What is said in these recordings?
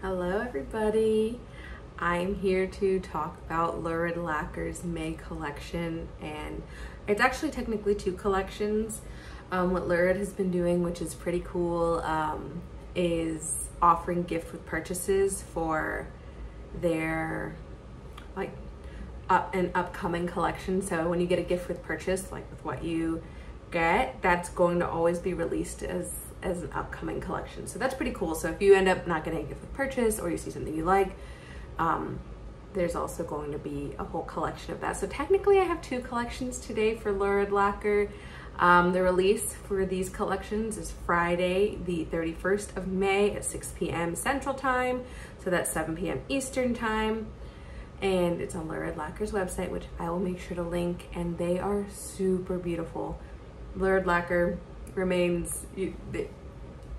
Hello everybody. I'm here to talk about Lurid Lacquer's May collection, and it's actually technically two collections. What Lurid has been doing, which is pretty cool, is offering gift with purchases for their an upcoming collection. So when you get a gift with purchase, like with what you get, that's going to always be released as an upcoming collection. So that's pretty cool. So if you end up not getting a gift with purchase, or you see something you like, there's also going to be a whole collection of that. So technically I have two collections today for Lurid Lacquer. The release for these collections is Friday, the 31st of May at 6 p.m. Central Time. So that's 7 p.m. Eastern Time. And it's on Lurid Lacquer's website, which I will make sure to link. And they are super beautiful. Lurid Lacquer remains,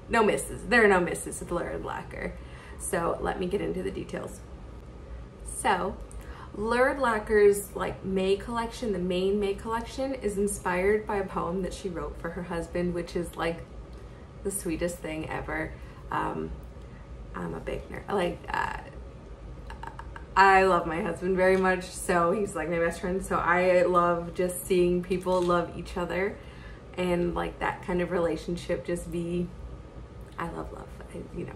no misses. There are no misses with Lurid Lacquer. So let me get into the details. So Lurid Lacquer's May collection, the main May collection, is inspired by a poem that she wrote for her husband, which is like the sweetest thing ever. I'm a big nerd. I love my husband very much, so he's like my best friend. So I love just seeing people love each other, and like that kind of relationship just be, I love love, you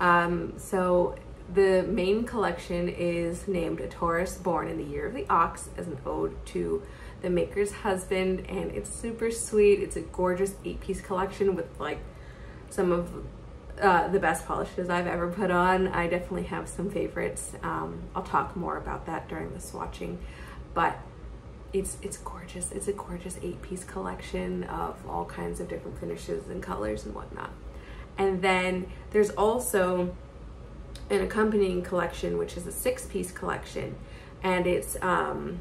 know. So the main collection is named A Taurus Born in the Year of the Ox, as an ode to the maker's husband, and it's super sweet. It's a gorgeous 8-piece collection with like some of the best polishes I've ever put on. I definitely have some favorites. I'll talk more about that during the swatching, but it's gorgeous. It's a gorgeous 8-piece collection of all kinds of different finishes and colors and whatnot. And then there's also an accompanying collection, which is a 6-piece collection, and it's the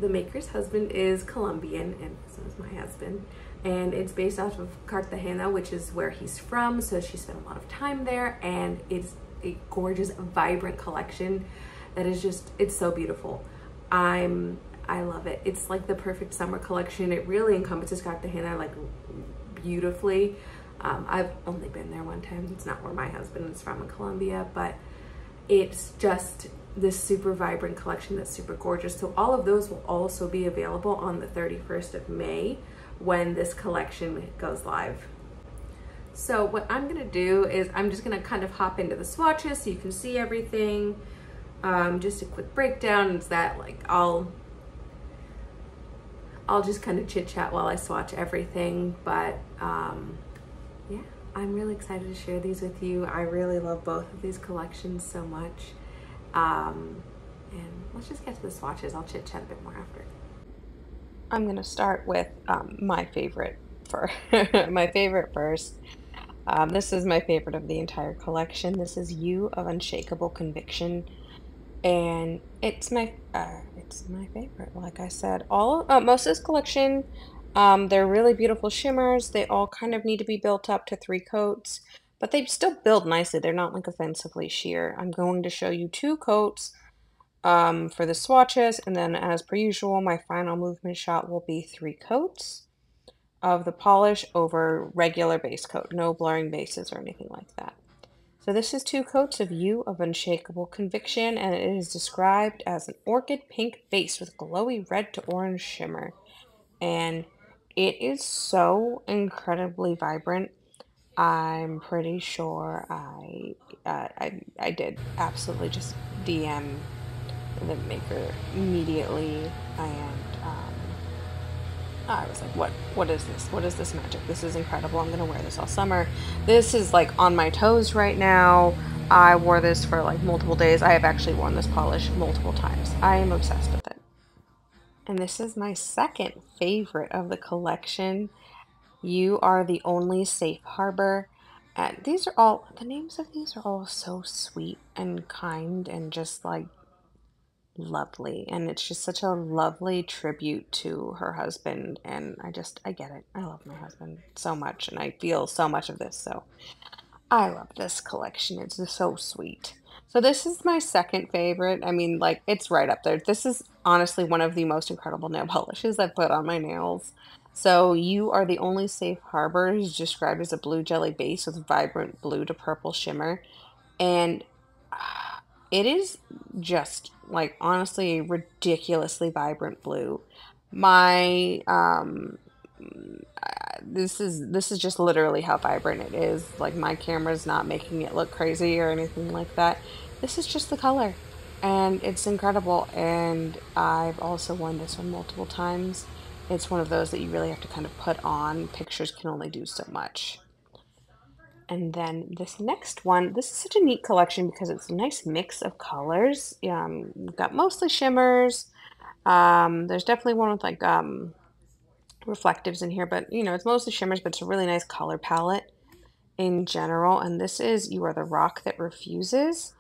maker's husband is Colombian, and so is my husband, and it's based off of Cartagena, which is where he's from, so she spent a lot of time there, and it's a gorgeous, vibrant collection that is just, it's so beautiful. I love it. It's like the perfect summer collection. It really encompasses Cartagena like beautifully. I've only been there one time. It's not where my husband is from, in Colombia, but it's just this super vibrant collection that's super gorgeous. So all of those will also be available on the 31st of May when this collection goes live. So what I'm gonna do is I'm just gonna kind of hop into the swatches so you can see everything. Just a quick breakdown is that I'll just kind of chit chat while I swatch everything, but yeah, I'm really excited to share these with you. I really love both of these collections so much. And let's just get to the swatches. I'll chit chat a bit more after. I'm gonna start with my favorite my favorite first. This is my favorite of the entire collection. This is You of Unshakable Conviction, and it's my favorite. Like I said, most of this collection, they're really beautiful shimmers. They all kind of need to be built up to 3 coats, but they still build nicely. They're not like offensively sheer. I'm going to show you 2 coats for the swatches, and then as per usual, my final movement shot will be 3 coats of the polish over regular base coat. No blurring bases or anything like that. So this is 2 coats of You of Unshakable Conviction, and it is described as an orchid pink base with glowy red to orange shimmer. And it is so incredibly vibrant. I'm pretty sure I did absolutely just DM the maker immediately, and I was like, what is this? What is this magic? This is incredible. I'm gonna wear this all summer. This is like on my toes right now. I wore this for like multiple days. I have actually worn this polish multiple times. I am obsessed with it. And this is my second favorite of the collection. You Are the Only Safe Harbor. And these are all, the names of these are all so sweet and kind and just like lovely, and it's just such a lovely tribute to her husband, and I get it. I love my husband so much, and I feel so much of this, so I love this collection. It's just so sweet. So this is my second favorite. I mean, it's right up there. This is honestly one of the most incredible nail polishes I've put on my nails. So You Are the Only Safe Harbor is described as a blue jelly base with vibrant blue to purple shimmer. And it is just like honestly a ridiculously vibrant blue. My this is just literally how vibrant it is. Like my camera's not making it look crazy or anything like that. This is just the color. And it's incredible. And I've also worn this one multiple times. It's one of those that you really have to kind of put on. Pictures can only do so much. And then this next one, this is such a neat collection because it's a nice mix of colors. We've got mostly shimmers. There's definitely one with like reflectives in here, but it's mostly shimmers, but it's a really nice color palette in general. And this is You Are the Rock That Refuses.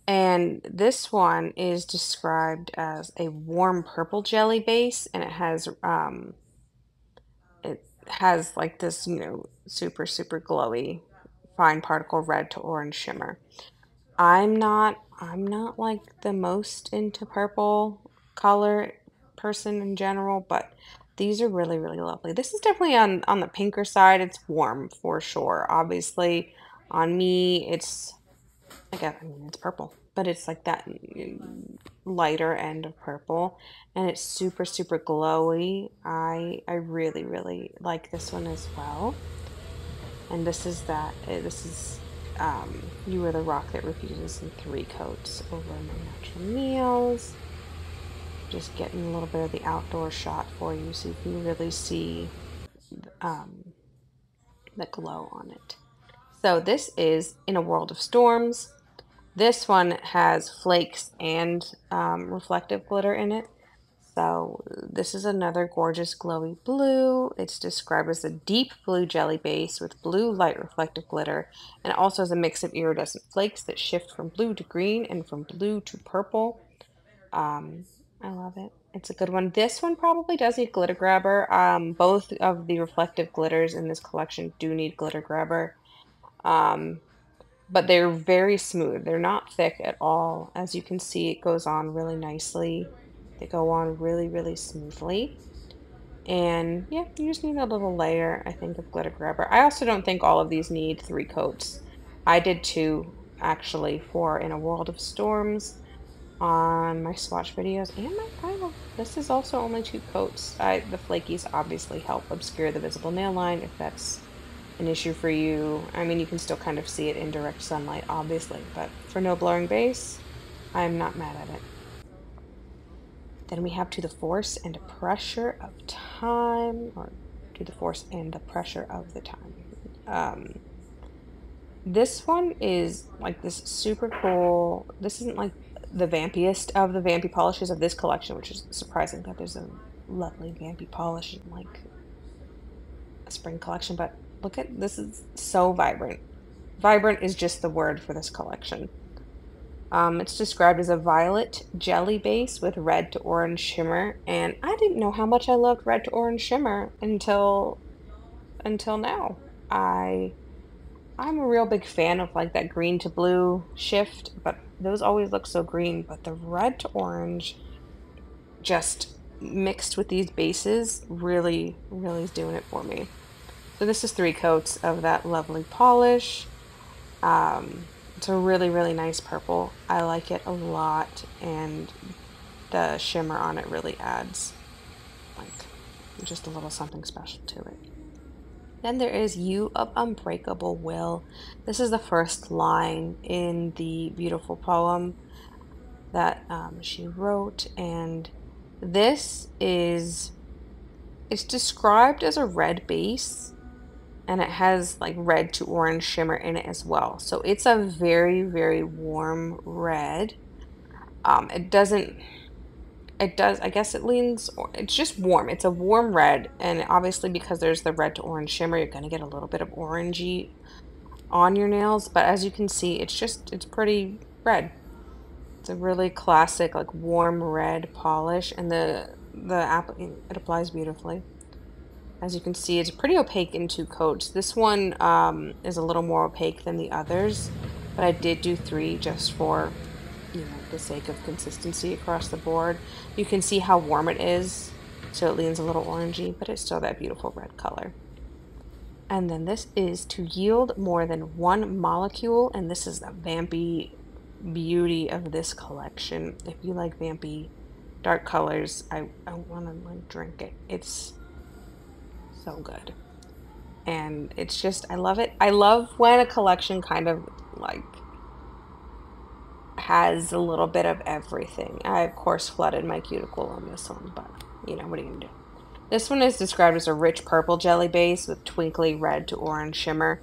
And this one is described as a warm purple jelly base, and it has like this, super, super glowy fine particle red to orange shimmer. I'm not like the most into purple color person in general, but these are really, really lovely. This is definitely on the pinker side. It's warm for sure. Obviously, on me, it's purple, but it's like that lighter end of purple, and it's super, super glowy. I really, really like this one as well. And You Are the Rock That Refuses in 3 coats over my natural meals. Just getting a little bit of the outdoor shot for you so you can really see um, the glow on it. So this is In a World of Storms. This one has flakes and reflective glitter in it. So this is another gorgeous glowy blue. It's described as a deep blue jelly base with blue light reflective glitter, and it also has a mix of iridescent flakes that shift from blue to green and from blue to purple. Um, I love it. It's a good one. This one probably does need glitter grabber. Both of the reflective glitters in this collection do need glitter grabber. Um, but they're very smooth. They're not thick at all. As you can see, it goes on really nicely. They go on really, really smoothly. And yeah, you just need a little layer, I think, of glitter grabber. I also don't think all of these need 3 coats. I did 2 actually for In a World of Storms on my swatch videos and my final. This is also only 2 coats. The flakies obviously help obscure the visible nail line if that's an issue for you. I mean, you can still kind of see it in direct sunlight, obviously, but for no blurring base, I'm not mad at it. Then we have To the Force and Pressure of Time, or To the Force and the Pressure of the Time. This one is like this super cool. This isn't like the vampiest of the vampy polishes of this collection, which is surprising that there's a lovely vampy polish in like a spring collection, but look at this, is so vibrant. Vibrant is just the word for this collection. It's described as a violet jelly base with red to orange shimmer, and I didn't know how much I loved red to orange shimmer until now. I'm a real big fan of like that green to blue shift, but those always look so green, but the red to orange just mixed with these bases really, really is doing it for me. So this is 3 coats of that lovely polish. It's a really, really nice purple. I like it a lot, and the shimmer on it really adds like just a little something special to it. Then there is You of Unbreakable Will. This is the first line in the beautiful poem that she wrote, and it's described as a red base, and it has like red to orange shimmer in it as well. So it's a very, very warm red. I guess it's just warm. It's a warm red, and obviously because there's the red to orange shimmer, you're going to get a little bit of orangey on your nails, but as you can see, it's pretty red. It's a really classic, like warm red polish, and it applies beautifully. As you can see, it's pretty opaque in 2 coats. This one is a little more opaque than the others, but I did do 3 just for, the sake of consistency across the board. You can see how warm it is so it leans a little orangey, but it's still that beautiful red color. And then this is To Yield More Than One Molecule, and this is the vampy beauty of this collection. If you like vampy dark colors, I want to like drink it. It's so good. And it's just, I love it. I love when a collection kind of like has a little bit of everything. I of course flooded my cuticle on this one, but you know, what are you gonna do? This one is described as a rich purple jelly base with twinkly red to orange shimmer.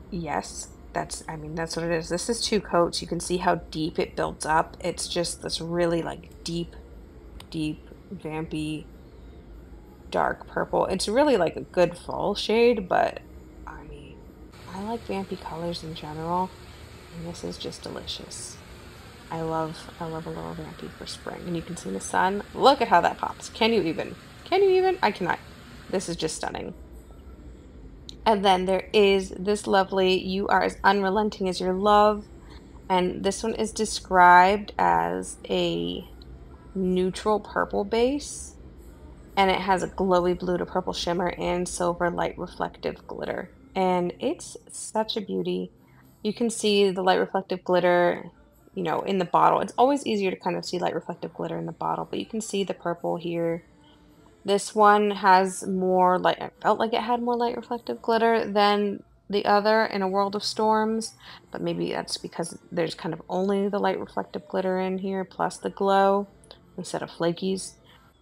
Yes, that's what it is. This is 2 coats. You can see how deep it builds up. It's just this really like deep, vampy, dark purple. It's really like a good fall shade, but I mean, I like vampy colors in general, and this is just delicious. I love a little vampy for spring. And you can see the sun. Look at how that pops. Can you even? I cannot. This is just stunning. And then there is this lovely You Are As Unrelenting As Your Love. And this one is described as a neutral purple base. And it has a glowy blue to purple shimmer and silver light reflective glitter. And it's such a beauty. You can see the light reflective glitter, you know, in the bottle. It's always easier to kind of see light reflective glitter in the bottle, but you can see the purple here. This one has more light, it felt like it had more light reflective glitter than the other in A World of Storms, but maybe that's because there's kind of only the light reflective glitter in here plus the glow instead of flakies.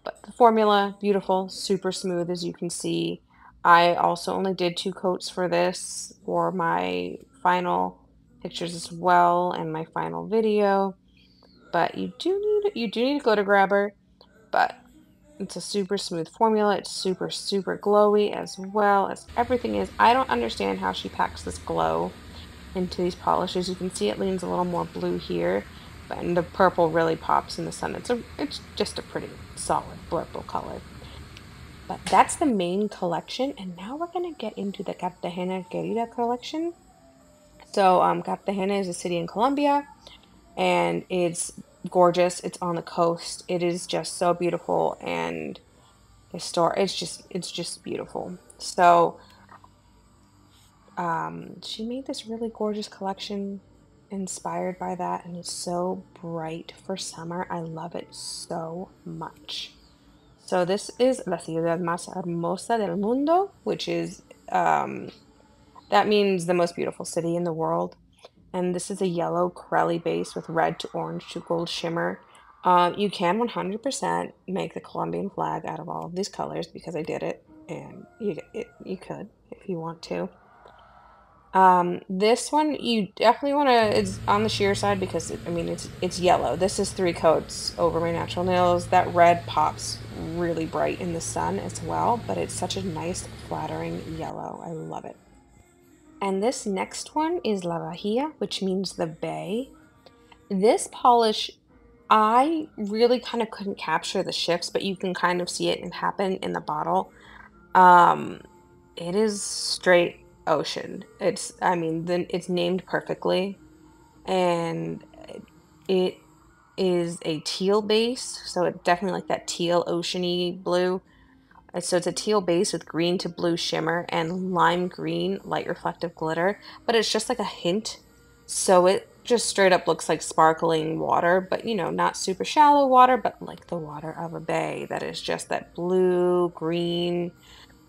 But the formula, beautiful, super smooth as you can see. I also only did 2 coats for this for my final pictures as well and my final video. But you do need a glitter grabber, but it's a super smooth formula. It's super glowy as well as everything is. I don't understand how she packs this glow into these polishes. You can see it leans a little more blue here, and the purple really pops in the sun. It's just a pretty solid purple color. But that's the main collection, and now we're gonna get into the Cartagena Querida collection. So Cartagena is a city in Colombia, and it's gorgeous. It's on the coast. It is just so beautiful and historic. It's just beautiful. So she made this really gorgeous collection inspired by that, and it's so bright for summer. I love it so much. So this is La ciudad más hermosa del mundo, which is that means the most beautiful city in the world. And this is a yellow Corelli base with red to orange to gold shimmer. You can 100% make the Colombian flag out of all of these colors because I did it, and you could if you want to. This one you definitely want to, it's on the sheer side because it's yellow. This is 3 coats over my natural nails. That red pops really bright in the sun as well, but it's such a nice flattering yellow. I love it. And this next one is La Bahia, which means the bay. This polish, I really kind of couldn't capture the shifts, but you can kind of see it and happen in the bottle. It is straight ocean. It's named perfectly, and it is a teal base, so it's definitely like that teal oceany blue. So it's a teal base with green to blue shimmer and lime green light reflective glitter, but it's just like a hint. So it just straight up looks like sparkling water, but you know, not super shallow water, but like the water of a bay that is just that blue green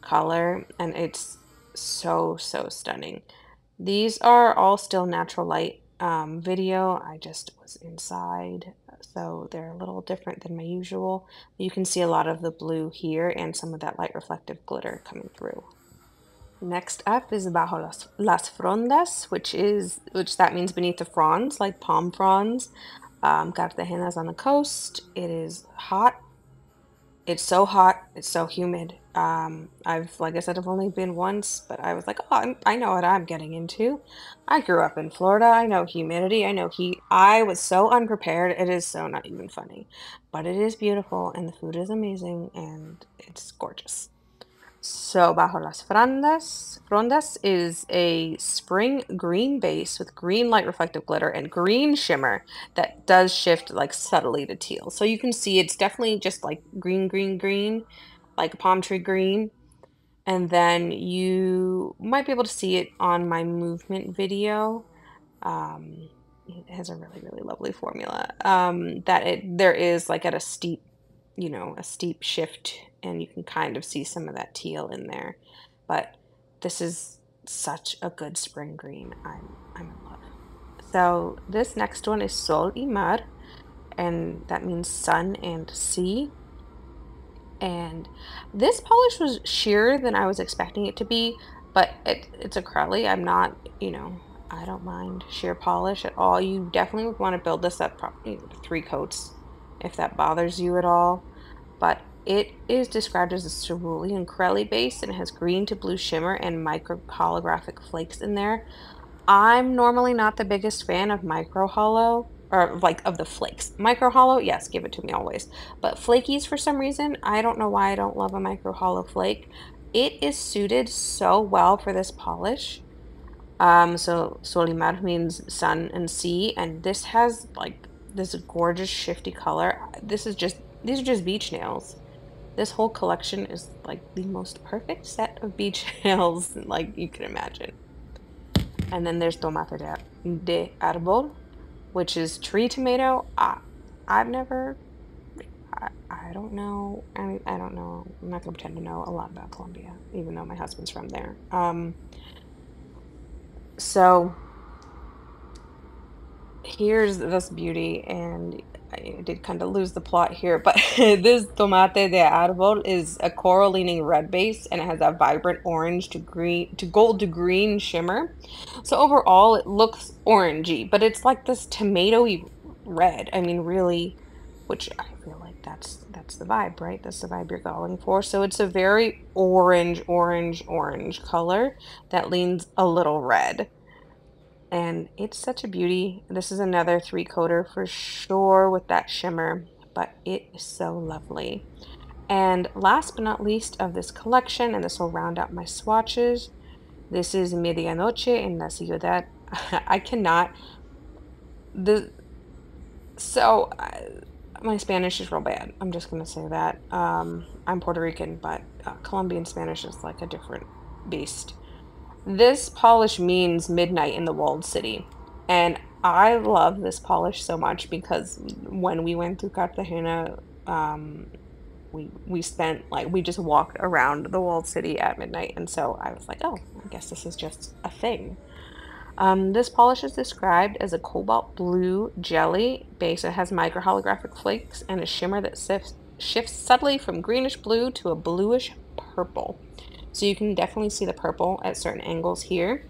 color, and it's so stunning. These are all still natural light video. I just was inside, so they're a little different than my usual. You can see a lot of the blue here and some of that light reflective glitter coming through. Next up is Bajo Las Frondas, which that means beneath the fronds, like palm fronds. Cartagena is on the coast. It is hot. It's so hot. It's so humid. Like I said, I've only been once, but I was like, oh, I know what I'm getting into. I grew up in Florida. I know humidity. I know heat. I was so unprepared. It is so not even funny, but it is beautiful, and the food is amazing, and it's gorgeous. So Bajo Las Frondas is a spring green base with green light reflective glitter and green shimmer that does shift like subtly to teal. So you can see it's definitely just like green, green, green, like a palm tree green. And then you might be able to see it on my movement video. Um, it has a really, really lovely formula. There is like at a steep, a steep shift, and you can kind of see some of that teal in there. But this is such a good spring green. I'm in love. So this next one is Sol y Mar, and that means sun and sea. And this polish was sheerer than I was expecting it to be, but it's acrylic. I'm not, I don't mind sheer polish at all. You definitely would want to build this up probably 3 coats if that bothers you at all. But it is described as a cerulean acrylic base, and it has green to blue shimmer and micro holographic flakes in there. I'm normally not the biggest fan of micro hollow, or like of the flakes. Micro hollow, yes, give it to me always. But flakies, for some reason, I don't know why I don't love a micro hollow flake. It is suited so well for this polish. So Solimar means sun and sea, and this has like this gorgeous shifty color. These are just beach nails. This whole collection is like the most perfect set of beach nails like you can imagine. And then there's Tomate de Arbol, which is tree tomato. I've never, I don't know. I don't know. I'm not going to pretend to know a lot about Colombia, even though my husband's from there. So here's this beauty, and I did kind of lose the plot here, but this Tomate de Arbol is a coral leaning red base, and it has a vibrant orange to gold to green shimmer. So overall it looks orangey, but it's like this tomatoey red. I mean, really, which I feel like that's the vibe, right? That's the vibe you're going for. So it's a very orange color that leans a little red. And it's such a beauty. This is another 3-coater for sure with that shimmer, but it is so lovely. And last but not least of this collection, and this will round out my swatches, this is Medianoche in la ciudad. I cannot. My Spanish is real bad. I'm just going to say that. I'm Puerto Rican, but Colombian Spanish is like a different beast. This polish means midnight in the walled city, and I love this polish so much because when we went to Cartagena, we spent we just walked around the walled city at midnight, and so I was like, oh, I guess this is just a thing. This polish is described as a cobalt blue jelly base. It has micro holographic flakes and a shimmer that shifts subtly from greenish blue to a bluish purple. So you can definitely see the purple at certain angles here.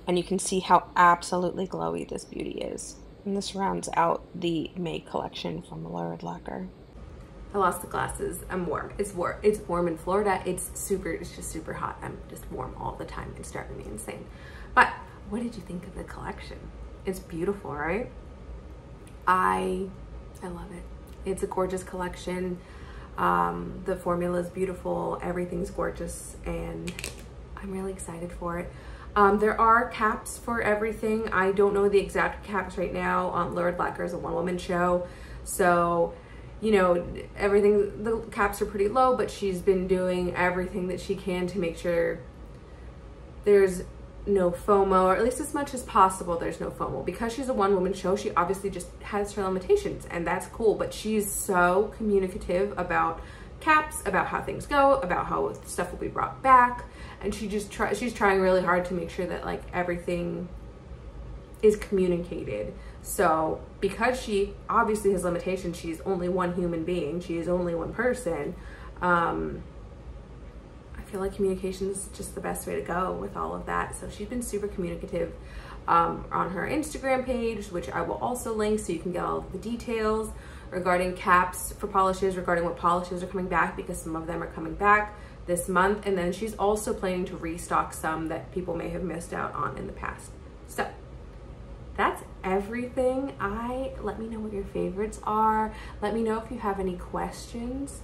And you can see how absolutely glowy this beauty is. And this rounds out the May collection from Lurid Lacquer. I lost the glasses. I'm warm. It's warm in Florida. It's just super hot. I'm just warm all the time. It's driving me insane. But what did you think of the collection? It's beautiful, right? I love it. It's a gorgeous collection. The formula is beautiful, everything's gorgeous, and I'm really excited for it. There are caps for everything. I don't know the exact caps right now. Lurid Lacquer is a one-woman show, so the caps are pretty low, but she's been doing everything that she can to make sure there's no FOMO, or at least as much as possible there's no FOMO. Because she's a one-woman show, she obviously just has her limitations, and that's cool, but she's so communicative about caps, about how things go, about how stuff will be brought back, and she's trying really hard to make sure that everything is communicated. So because she obviously has limitations, she's only one human being, she is only one person, I feel like communication is just the best way to go with all of that. So she's been super communicative on her Instagram page, which I will also link so you can get all of the details regarding caps for polishes, regarding what polishes are coming back, because some of them are coming back this month. And then she's also planning to restock some that people may have missed out on in the past. So that's everything. Let me know what your favorites are. Let me know if you have any questions.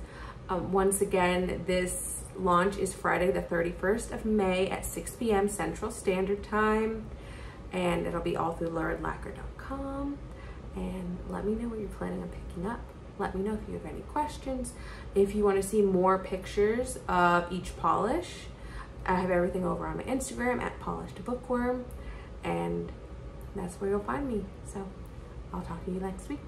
Once again, this launch is Friday the 31st of May at 6 p.m. Central Standard Time, and it'll be all through luridlacquer.com. And let me know what you're planning on picking up. Let me know if you have any questions. If you want to see more pictures of each polish, I have everything over on my Instagram at PolishedBookworm, and that's where you'll find me. So I'll talk to you next week.